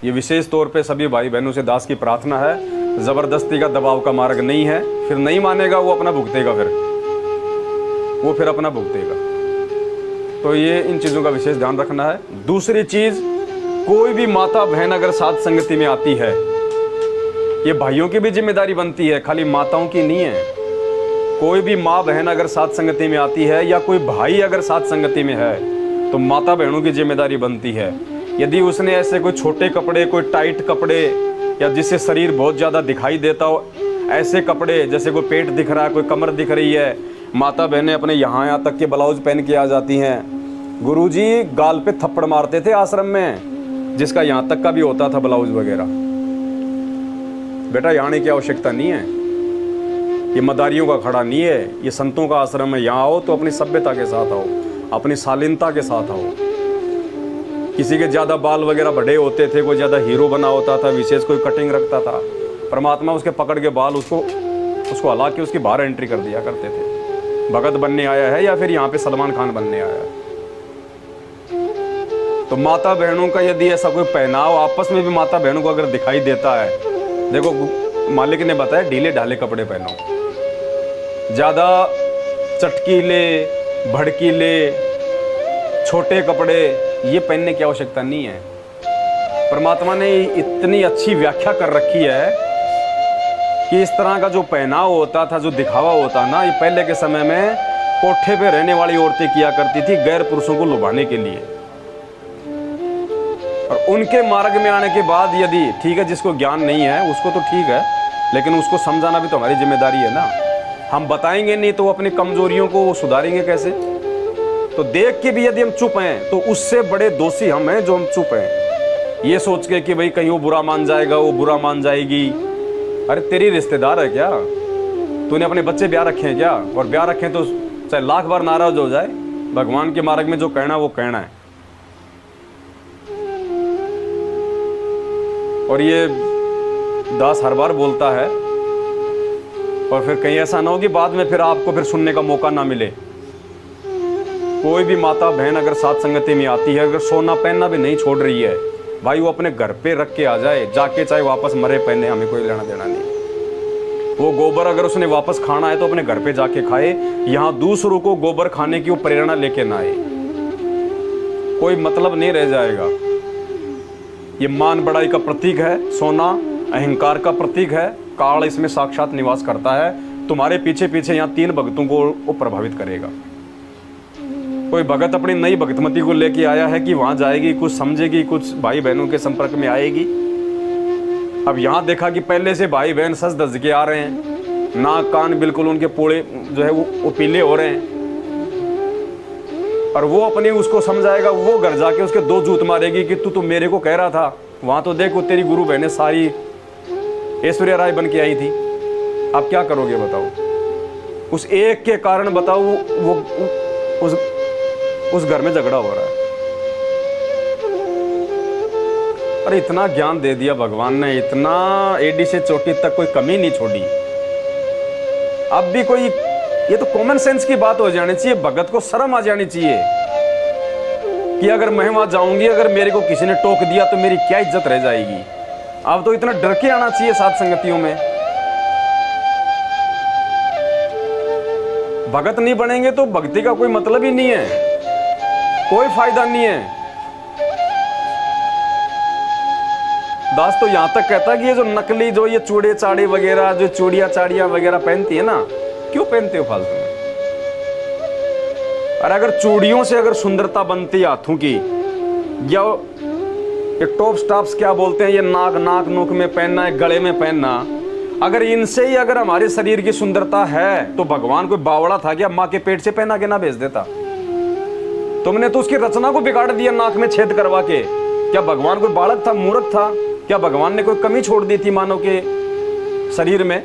ये विशेष तौर पे सभी भाई बहनों से दास की प्रार्थना है, जबरदस्ती का दबाव का मार्ग नहीं है। फिर नहीं मानेगा वो अपना भुगतेगा, फिर अपना भुगतेगा। तो ये इन चीज़ों का विशेष ध्यान रखना है। दूसरी चीज़, कोई भी माता बहन अगर साथ संगति में आती है, ये भाइयों की भी जिम्मेदारी बनती है, खाली माताओं की नहीं है। कोई भी माँ बहन अगर साथ संगति में आती है या कोई भाई अगर साथ संगति में है तो माता बहनों की जिम्मेदारी बनती है। यदि उसने ऐसे कोई छोटे कपड़े, कोई टाइट कपड़े या जिससे शरीर बहुत ज़्यादा दिखाई देता हो, ऐसे कपड़े जैसे कोई पेट दिख रहा है, कोई कमर दिख रही है, माता बहनें अपने यहाँ तक के ब्लाउज पहन के आ जाती हैं। गुरुजी गाल पे थप्पड़ मारते थे आश्रम में, जिसका यहाँ तक का भी होता था ब्लाउज वगैरह। बेटा यहाँ आने की आवश्यकता नहीं है, ये मदारियों का खड़ा नहीं है, ये संतों का आश्रम है। यहाँ आओ तो अपनी सभ्यता के साथ आओ, अपनी शालीनता के साथ आओ। किसी के ज़्यादा बाल वगैरह बड़े होते थे, कोई ज़्यादा हीरो बना होता था, विशेष कोई कटिंग रखता था, परमात्मा उसके पकड़ के बाल उसको हला के उसकी बाहर एंट्री कर दिया करते थे। भगत बनने आया है या फिर यहाँ पे सलमान खान बनने आया है। तो माता बहनों का यदि ऐसा कोई पहनाव आपस में भी माता बहनों को अगर दिखाई देता है, देखो मालिक ने बताया ढीले ढाले कपड़े पहनो, ज़्यादा चटकीले भड़कीले छोटे कपड़े ये पहनने की आवश्यकता नहीं है। परमात्मा ने इतनी अच्छी व्याख्या कर रखी है कि इस तरह का जो पहनाव होता था, जो दिखावा होता ना, ये पहले के समय में कोठे पे रहने वाली औरतें किया करती थी गैर पुरुषों को लुभाने के लिए। और उनके मार्ग में आने के बाद यदि ठीक है, जिसको ज्ञान नहीं है उसको तो ठीक है, लेकिन उसको समझाना भी तो हमारी जिम्मेदारी है ना। हम बताएंगे नहीं तो वो अपनी कमजोरियों को सुधारेंगे कैसे? तो देख के भी यदि हम चुप हैं तो उससे बड़े दोषी हम हैं जो हम चुप हैं, ये सोच के कि भाई कहीं वो बुरा मान जाएगा, वो बुरा मान जाएगी। अरे तेरी रिश्तेदार है क्या? तूने अपने बच्चे ब्याह रखे हैं क्या? और ब्याह रखे तो चाहे लाख बार नाराज हो जाए, भगवान के मार्ग में जो कहना वो कहना है। और ये दास हर बार बोलता है, और फिर कहीं ऐसा ना हो कि बाद में फिर आपको फिर सुनने का मौका ना मिले। कोई भी माता बहन अगर साथ संगति में आती है, अगर सोना पहनना भी नहीं छोड़ रही है, भाई वो अपने घर पे रख के आ जाए जाके, चाहे वापस मरे पहने, हमें कोई लेना देना नहीं। वो गोबर अगर उसने वापस खाना है तो अपने घर पे जाके खाए, यहाँ दूसरों को गोबर खाने की वो प्रेरणा लेके ना आए, कोई मतलब नहीं रह जाएगा। ये मान बड़ाई का प्रतीक है, सोना अहंकार का प्रतीक है, काल इसमें साक्षात निवास करता है। तुम्हारे पीछे पीछे यहाँ 3 भक्तों को वो प्रभावित करेगा। कोई भगत अपनी नई भक्तमती को लेके आया है कि वहां जाएगी, कुछ समझेगी, कुछ भाई बहनों के संपर्क में आएगी। अब यहाँ देखा कि पहले से भाई बहन सज धज के आ रहे हैं, नाक कान बिल्कुल उनके पूरे जो है वो पीले हो रहे हैं, और वो अपनी उसको समझाएगा, वो घर जाके उसके 2 जूत मारेगी कि तू तो मेरे को कह रहा था, वहां तो देखो तेरी गुरु बहनें सारी ऐश्वर्या राय बन के आई थी। आप क्या करोगे बताओ? उस एक के कारण बताओ वो उस घर में झगड़ा हो रहा है। अरे इतना ज्ञान दे दिया भगवान ने, इतना एडी से चोटी तक कोई कमी नहीं छोड़ी। अब भी कोई, ये तो कॉमन सेंस की बात हो जानी चाहिए, भगत को शर्म आ जानी चाहिए कि अगर मैं वहां जाऊंगी, अगर मेरे को किसी ने टोक दिया तो मेरी क्या इज्जत रह जाएगी। अब तो इतना डर के आना चाहिए साथ संगतियों में। भगत नहीं बनेंगे तो भक्ति का कोई मतलब ही नहीं है, कोई फायदा नहीं है। दास तो यहां तक कहता है कि ये जो नकली, जो ये चूड़े चाड़े वगैरह, जो चूड़ियां चाड़ियां वगैरह पहनती है ना, क्यों पहनते हो फालतू में? और अगर चूड़ियों से अगर सुंदरता बनती हाथों की, या ये टॉप स्टॉप्स क्या बोलते हैं, ये नाक नूक में पहनना है, गले में पहनना, अगर इनसे ही अगर हमारे शरीर की सुंदरता है तो भगवान कोई बावड़ा था क्या? माँ के पेट से पहना के ना भेज देता? तुमने तो उसकी रचना को बिगाड़ दिया नाक में छेद करवा के। क्या भगवान कोई बालक था, मूर्ख था? क्या भगवान ने कोई कमी छोड़ दी थी मानव के शरीर में?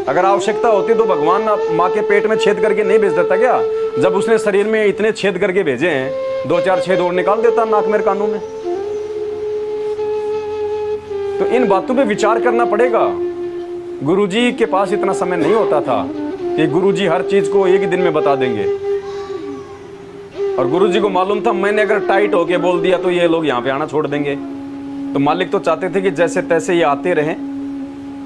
अगर आवश्यकता होती तो भगवान माँ के पेट में छेद करके नहीं भेज देता क्या? जब उसने शरीर में इतने छेद करके भेजे हैं, 2-4 छेद और निकाल देता नाक में, कानों में। तो इन बातों पे विचार करना पड़ेगा। गुरुजी के पास इतना समय नहीं होता था कि गुरुजी हर चीज को एक ही दिन में बता देंगे, और गुरुजी को मालूम था मैंने अगर टाइट होके बोल दिया तो ये लोग यहाँ पे आना छोड़ देंगे, तो मालिक तो चाहते थे कि जैसे तैसे ये आते रहें,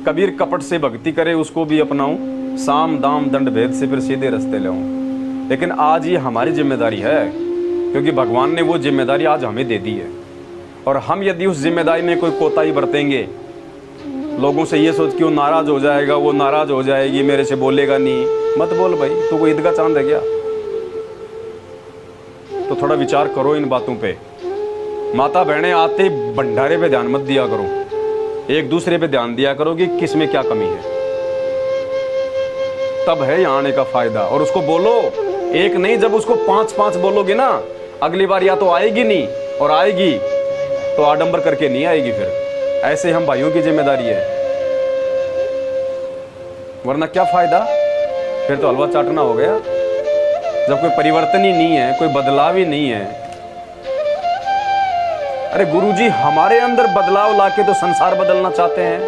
कबीर कपट से भक्ति करे उसको भी अपनाऊं, साम दाम दंड भेद से फिर सीधे रास्ते ले आऊं। लेकिन आज ये हमारी जिम्मेदारी है, क्योंकि भगवान ने वो जिम्मेदारी आज हमें दे दी है। और हम यदि उस जिम्मेदारी में कोई कोताही बरतेंगे, लोगों से ये सोच कि वो नाराज हो जाएगा, वो नाराज हो जाएगी, मेरे से बोलेगा नहीं, मत बोल भाई, तू कोई ईद का चांद है क्या? तो थोड़ा विचार करो इन बातों पे। माता बहनें आते भंडारे पे ध्यान मत दिया करो, एक दूसरे पे ध्यान दिया करो कि किस में क्या कमी है, तब है यहाँ आने का फायदा। और उसको बोलो, एक नहीं, जब उसको 5-5 बोलोगे ना, अगली बार या तो आएगी नहीं, और आएगी तो आडंबर करके नहीं आएगी। फिर ऐसे हम भाइयों की जिम्मेदारी है, वरना क्या फायदा, फिर तो हलवा चाटना हो गया। जब कोई परिवर्तन ही नहीं है, कोई बदलाव ही नहीं है। अरे गुरुजी हमारे अंदर बदलाव लाके तो संसार बदलना चाहते हैं,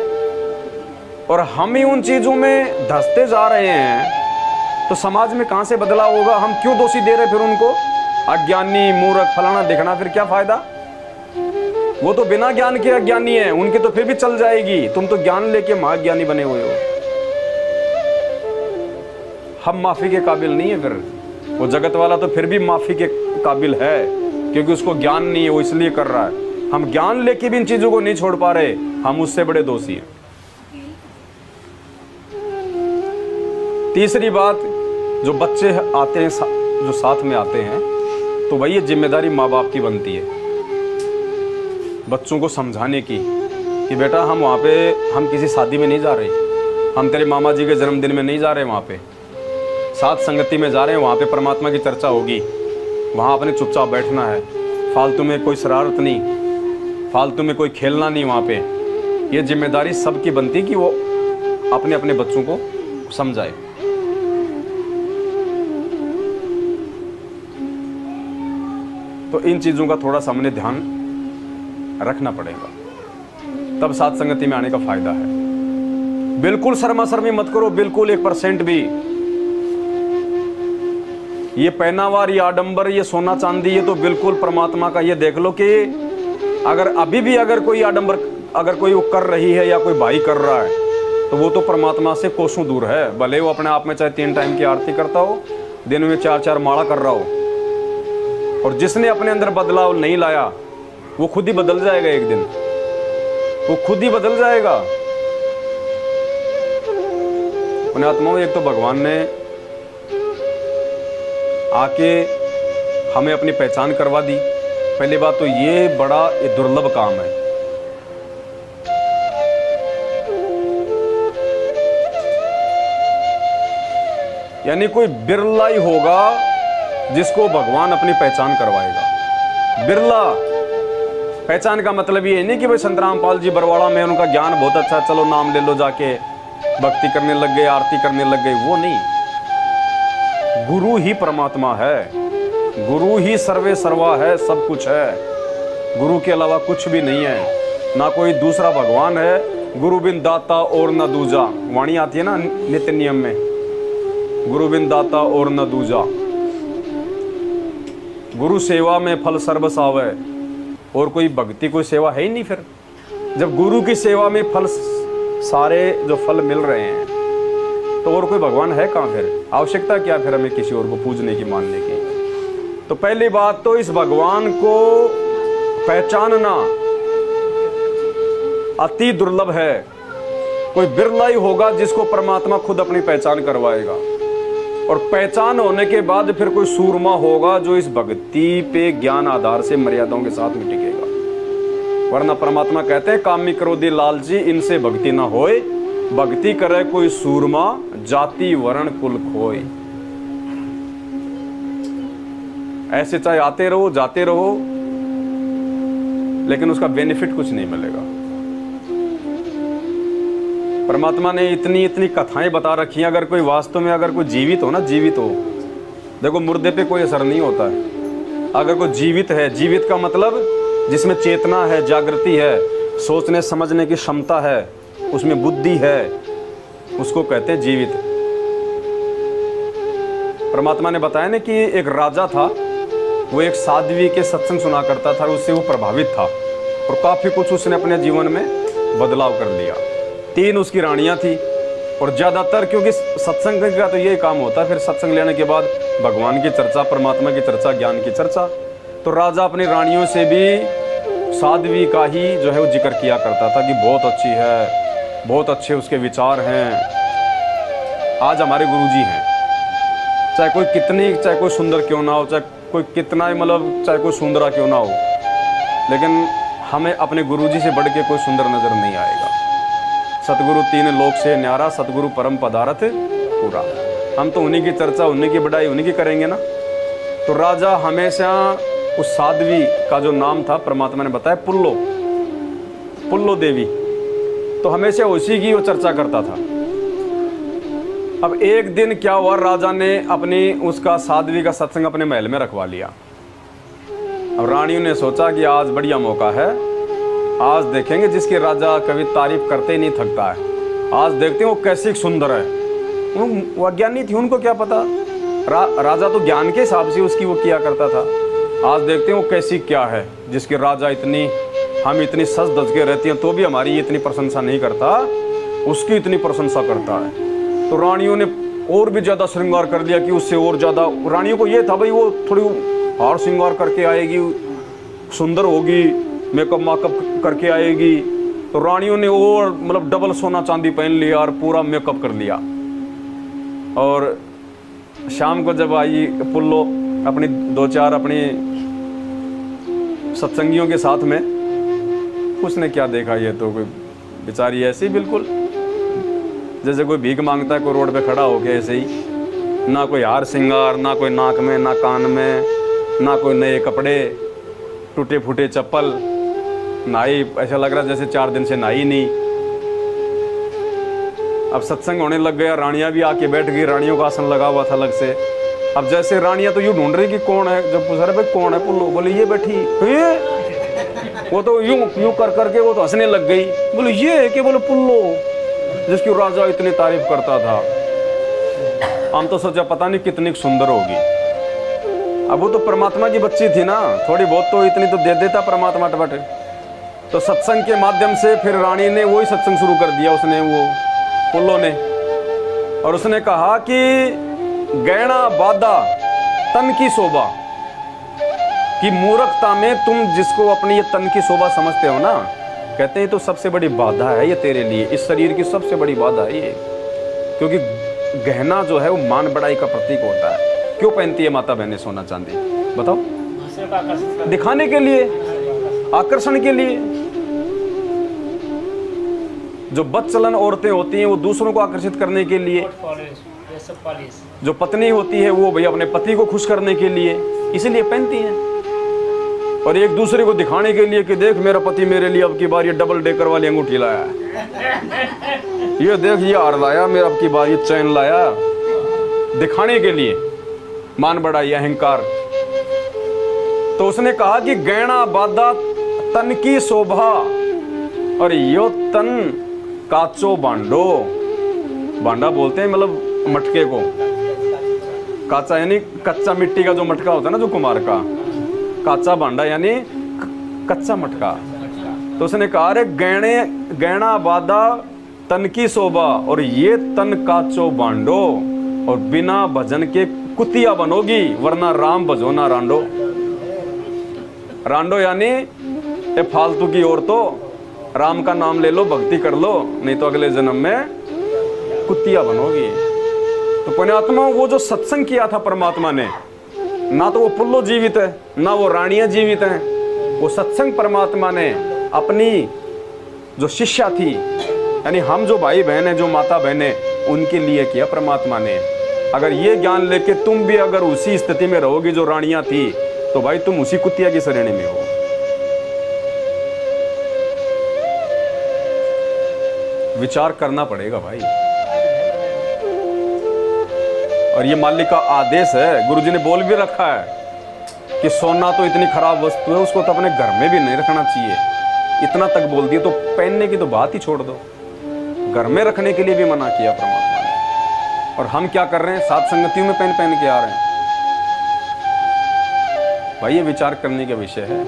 और हम ही उन चीजों में धंसते जा रहे हैं, तो समाज में कहां से बदलाव होगा? हम क्यों दोषी दे रहे फिर उनको, अज्ञानी मूर्ख फलाना दिखना, फिर क्या फायदा? वो तो बिना ज्ञान के अज्ञानी है, उनकी तो फिर भी चल जाएगी, तुम तो ज्ञान लेके महाज्ञानी बने हुए हो। हम माफी के काबिल नहीं है, फिर वो जगत वाला तो फिर भी माफी के काबिल है, क्योंकि उसको ज्ञान नहीं है, वो इसलिए कर रहा है। हम ज्ञान लेके भी इन चीजों को नहीं छोड़ पा रहे, हम उससे बड़े दोषी हैं। तीसरी बात, जो बच्चे आते हैं, जो साथ में आते हैं, तो भाई ये जिम्मेदारी माँ बाप की बनती है बच्चों को समझाने की कि बेटा हम वहाँ पे, हम किसी शादी में नहीं जा रहे, हम तेरे मामा जी के जन्मदिन में नहीं जा रहे, वहाँ पे साथ संगति में जा रहे हैं, वहाँ पे परमात्मा की चर्चा होगी, वहाँ अपने चुपचाप बैठना है, फालतू में कोई शरारत नहीं, फालतू में कोई खेलना नहीं वहाँ पे। ये जिम्मेदारी सबकी बनती कि वो अपने अपने बच्चों को समझाए। तो इन चीज़ों का थोड़ा सा हमने ध्यान रखना पड़ेगा, तब साथ संगति में आने का फायदा है। बिल्कुल शर्मा शर्मी मत करो, बिल्कुल 1% भी। ये पहनावा, ये आडंबर, ये सोना चांदी, ये तो बिल्कुल परमात्मा का। ये देख लो कि अगर अभी भी अगर कोई आडंबर अगर कोई वो कर रही है या कोई भाई कर रहा है, तो वो तो परमात्मा से कोसों दूर है। भले वो अपने आप में चाहे 3 टाइम की आरती करता हो, दिन में 4-4 माला कर रहा हो, और जिसने अपने अंदर बदलाव नहीं लाया वो खुद ही बदल जाएगा, एक दिन वो खुद ही बदल जाएगा। अपने आत्माओं, एक तो भगवान ने आके हमें अपनी पहचान करवा दी। पहली बात तो ये बड़ा दुर्लभ काम है। यानी कोई बिरला ही होगा जिसको भगवान अपनी पहचान करवाएगा। बिरला। पहचान का मतलब ये नहीं कि भाई संत रामपाल जी बरवाड़ा में, उनका ज्ञान बहुत अच्छा, चलो नाम ले लो, जाके भक्ति करने लग गए, आरती करने लग गए, वो नहीं। गुरु ही परमात्मा है, गुरु ही सर्वे सर्वा है, सब कुछ है। गुरु के अलावा कुछ भी नहीं है, ना कोई दूसरा भगवान है। गुरु बिन दाता और न दूजा, वाणी आती है ना नित्य नियम में, गुरु बिन दाता और न दूजा। गुरु सेवा में फल सर्वस आवे, और कोई भक्ति कोई सेवा है ही नहीं। फिर जब गुरु की सेवा में फल, सारे जो फल मिल रहे हैं, तो और कोई भगवान है कहाँ? फिर आवश्यकता क्या फिर हमें किसी और को पूजने की, मानने की? तो पहली बात तो इस भगवान को पहचानना अति दुर्लभ है। कोई बिरला ही होगा जिसको परमात्मा खुद अपनी पहचान करवाएगा, और पहचान होने के बाद फिर कोई सूरमा होगा जो इस भक्ति पे ज्ञान आधार से मर्यादाओं के साथ में टिकेगा। वरना परमात्मा कहते हैं, कामी क्रोधी लालची इनसे भक्ति ना होए, भक्ति करे कोई सूरमा, जाति वर्ण कुल खोए। ऐसे चाहे आते रहो जाते रहो, लेकिन उसका बेनिफिट कुछ नहीं मिलेगा। परमात्मा ने इतनी इतनी कथाएं बता रखी हैं। अगर कोई वास्तव में अगर कोई जीवित हो ना, जीवित हो, देखो मुर्दे पे कोई असर नहीं होता है। अगर कोई जीवित है, जीवित का मतलब जिसमें चेतना है, जागृति है, सोचने समझने की क्षमता है, उसमें बुद्धि है, उसको कहते हैं जीवित। परमात्मा ने बताया ना कि एक राजा था, वो एक साध्वी के सत्संग सुना करता था, उससे वो प्रभावित था। और काफ़ी कुछ उसने अपने जीवन में बदलाव कर लिया। 3 उसकी रानियां थी, और ज़्यादातर क्योंकि सत्संग का तो यही काम होता है, फिर सत्संग लेने के बाद भगवान की चर्चा, परमात्मा की चर्चा, ज्ञान की चर्चा। तो राजा अपनी रानियों से भी साध्वी का ही जो है वो जिक्र किया करता था कि बहुत अच्छी है, बहुत अच्छे उसके विचार हैं। आज हमारे गुरुजी हैं, चाहे कोई सुंदर क्यों ना हो, चाहे कोई कितना ही मतलब चाहे कोई सुंदरा क्यों ना हो, लेकिन हमें अपने गुरुजी से बढ़ के कोई सुंदर नजर नहीं आएगा। सतगुरु 3 लोक से न्यारा, सतगुरु परम पदारथ पूरा। हम तो उन्हीं की चर्चा, उन्हीं की बढ़ाई, उन्हीं की करेंगे ना। तो राजा हमेशा उस साध्वी का जो नाम था परमात्मा ने बताया पुल्लो देवी, तो हमेशा उसी की वो चर्चा करता था। अब एक दिन क्या हुआ, राजा ने अपनी उसका साध्वी का सत्संग अपने महल में रखवा लिया। अब रानियों ने सोचा कि आज बढ़िया मौका है, आज देखेंगे जिसकी राजा कभी तारीफ करते ही नहीं थकता है, आज देखते हैं वो कैसी सुंदर है। वो अज्ञानी थी, उनको क्या पता, राजा तो ज्ञान के हिसाब से उसकी वो किया करता था। आज देखते हैं वो कैसी क्या है, जिसकी राजा हम इतनी सज धज के रहती हैं तो भी हमारी इतनी प्रशंसा नहीं करता, उसकी इतनी प्रशंसा करता है। तो रानियों ने और भी ज़्यादा श्रृंगार कर लिया कि उससे और ज़्यादा। रानियों को ये था भाई वो थोड़ी हार श्रृंगार करके आएगी, सुंदर होगी, मेकअप माकअप करके आएगी। तो रानियों ने और मतलब डबल सोना चांदी पहन लिया और पूरा मेकअप कर लिया। और शाम को जब आई पुल्लो अपनी 2-4 अपनी सत्संगियों के साथ में, उसने क्या देखा, ये तो कोई बेचारी ऐसी बिल्कुल जैसे कोई भीख मांगता है, कोई रोड पे खड़ा हो गया ऐसे ही, ना कोई हार श्रृंगार, ना कोई नाक में, ना कान में, ना कोई नए कपड़े, टूटे फूटे चप्पल, नहाई ऐसा लग रहा जैसे 4 दिन से नहाई नहीं। अब सत्संग होने लग गया, रानियां भी आके बैठ गई, रानियों का आसन लगा हुआ था अलग से। अब जैसे रानियां तो यूँ ढूंढ रही कि कौन है, जब पूछ रहे भाई कौन है, पुल्लो बोले ये बैठी, वो तो यूं कर करके वो तो हंसने लग गई, बोले ये है कि, बोले पुल्लो जिसकी राजा इतनी तारीफ करता था। हम तो सोचा पता नहीं कितनी सुंदर होगी। अब वो तो परमात्मा की बच्ची थी ना, थोड़ी बहुत तो इतनी तो दे देता परमात्मा टपट। तो सत्संग के माध्यम से फिर रानी ने वही सत्संग शुरू कर दिया, उसने वो पुल्लो ने, और उसने कहा कि गहना बाधा तन की शोभा, कि मूर्खता में तुम जिसको अपनी ये तन की शोभा समझते हो ना, कहते हैं तो सबसे बड़ी बाधा है ये तेरे लिए, इस शरीर की सबसे बड़ी बाधा है ये। क्योंकि गहना जो है वो मान बढ़ाई का प्रतीक होता है। क्यों पहनती है माता बहनें सोना चांदी, बताओ? दिखाने के लिए, आकर्षण के लिए। जो बदचलन औरतें होती हैं वो दूसरों को आकर्षित करने के लिए, जो पत्नी होती है वो भैया अपने पति को खुश करने के लिए, इसलिए पहनती हैं। और एक दूसरे को दिखाने के लिए कि देख मेरा पति मेरे लिए अब की बार ये डबल डेकर वाली अंगूठी लाया, ये देख ये हार लाया, मेरा अब की बार ये चैन लाया, दिखाने के लिए, मान बढ़ाई, अहंकार। तो उसने कहा कि गहना बाधा तन की शोभा, और यो तन काचो बांडो, बांडा बोलते हैं मतलब मटके को, काचा यानी कच्चा मिट्टी का जो मटका होता है ना, जो कुमार का, काचा बांडा यानी कच्चा मटका। तो उसने कहा रे गहना बाधा तन की शोभा, और ये तन काचो बांडो, और बिना भजन के कुतिया बनोगी, वरना राम भजो ना रांडो। रांडो यानी ये फालतू की औरतों, राम का नाम ले लो, भक्ति कर लो, नहीं तो अगले जन्म में कुतिया बनोगी। तो पुण्यात्मा, वो जो सत्संग किया था परमात्मा ने, ना तो वो पुल्लो जीवित है, ना वो रानियां जीवित हैं, वो सत्संग परमात्मा ने अपनी जो शिष्या थी, यानी हम जो भाई बहन हैं, जो माता बहन हैं, उनके लिए किया परमात्मा ने। अगर ये ज्ञान लेके तुम भी अगर उसी स्थिति में रहोगी जो रानियां थी, तो भाई तुम उसी कुतिया की श्रेणी में हो। विचार करना पड़ेगा भाई। और ये मालिक का आदेश है, गुरुजी ने बोल भी रखा है कि सोना तो इतनी खराब वस्तु है, उसको तो अपने घर में भी नहीं रखना चाहिए। इतना तक बोल दिया, तो पहनने की तो बात ही छोड़ दो, घर में रखने के लिए भी मना किया परमात्मा ने। और हम क्या कर रहे हैं, सात संगतियों में पहन पहन के आ रहे हैं। भाई ये विचार करने का विषय है।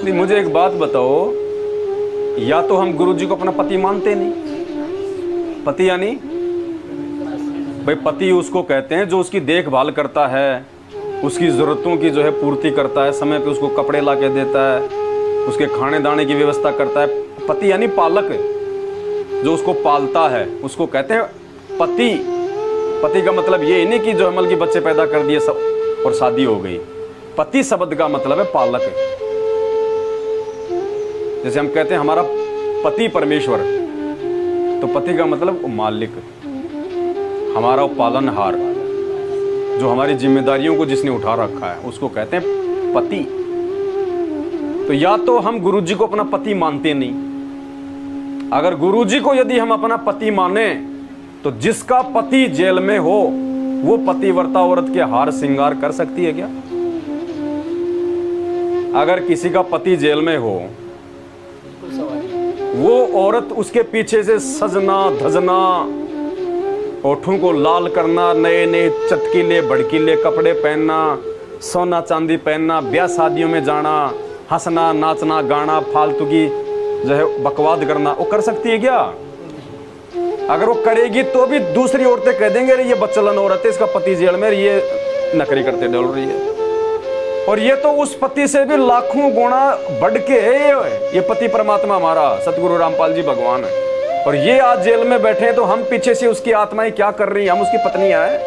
नहीं, मुझे एक बात बताओ, या तो हम गुरुजी को अपना पति मानते नहीं, पति यानी भाई पति उसको कहते हैं जो उसकी देखभाल करता है, उसकी ज़रूरतों की जो है पूर्ति करता है, समय पे उसको कपड़े ला के देता है, उसके खाने दाने की व्यवस्था करता है। पति यानी पालक, जो उसको पालता है उसको कहते हैं पति। पति का मतलब ये नहीं कि जो अमल की बच्चे पैदा कर दिए सब और शादी हो गई। पति शब्द का मतलब है पालक। जैसे हम कहते हैं हमारा पति परमेश्वर, तो पति का मतलब मालिक, हमारा पालनहार, जो हमारी जिम्मेदारियों को जिसने उठा रखा है उसको कहते हैं पति। तो या तो हम गुरुजी को अपना पति मानते नहीं, अगर गुरुजी को यदि हम अपना पति माने तो जिसका पति जेल में हो वो पतिव्रता औरत के हार श्रृंगार कर सकती है क्या? अगर किसी का पति जेल में हो, वो औरत उसके पीछे से सजना धजना, होठों को लाल करना, नए नए चटकीले भड़कीले कपड़े पहनना, सोना चांदी पहनना, ब्याह शादियों में जाना, हंसना नाचना गाना, फालतू की जो है बकवाद करना, वो कर सकती है क्या? अगर वो करेगी तो भी दूसरी औरतें कह देंगे ये बच्चलन औरत है, इसका पति जेल में, ये नकरी करते डोल रही है। और ये तो उस पति से भी लाखों गुना बढ़ के है। ये पति परमात्मा हमारा सतगुरु रामपाल जी भगवान है, और ये आज जेल में बैठे हैं, तो हम पीछे से उसकी आत्माएं क्या कर रही हैं? हम उसकी पत्नियां हैं,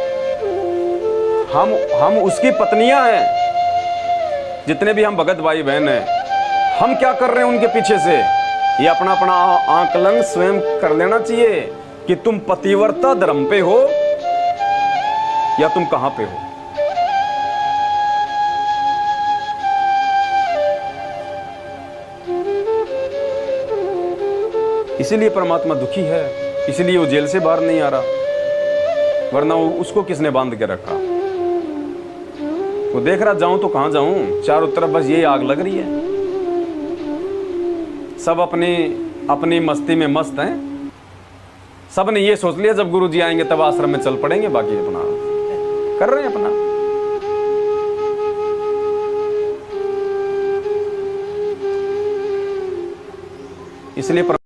हम उसकी पत्नियां हैं। जितने भी हम भगत भाई बहन हैं, हम क्या कर रहे हैं उनके पीछे से? ये अपना अपना आकलन स्वयं कर लेना चाहिए कि तुम पतिव्रता धर्म पे हो या तुम कहां पे हो। इसीलिए परमात्मा दुखी है, इसीलिए वो जेल से बाहर नहीं आ रहा, वरना उसको किसने बांध के रखा? वो देख रहा जाऊं तो कहां जाऊं, चारों तरफ बस यही आग लग रही है। सब अपनी अपनी मस्ती में मस्त हैं। सब ने ये सोच लिया जब गुरु जी आएंगे तब आश्रम में चल पड़ेंगे, बाकी अपना कर रहे हैं अपना। इसलिए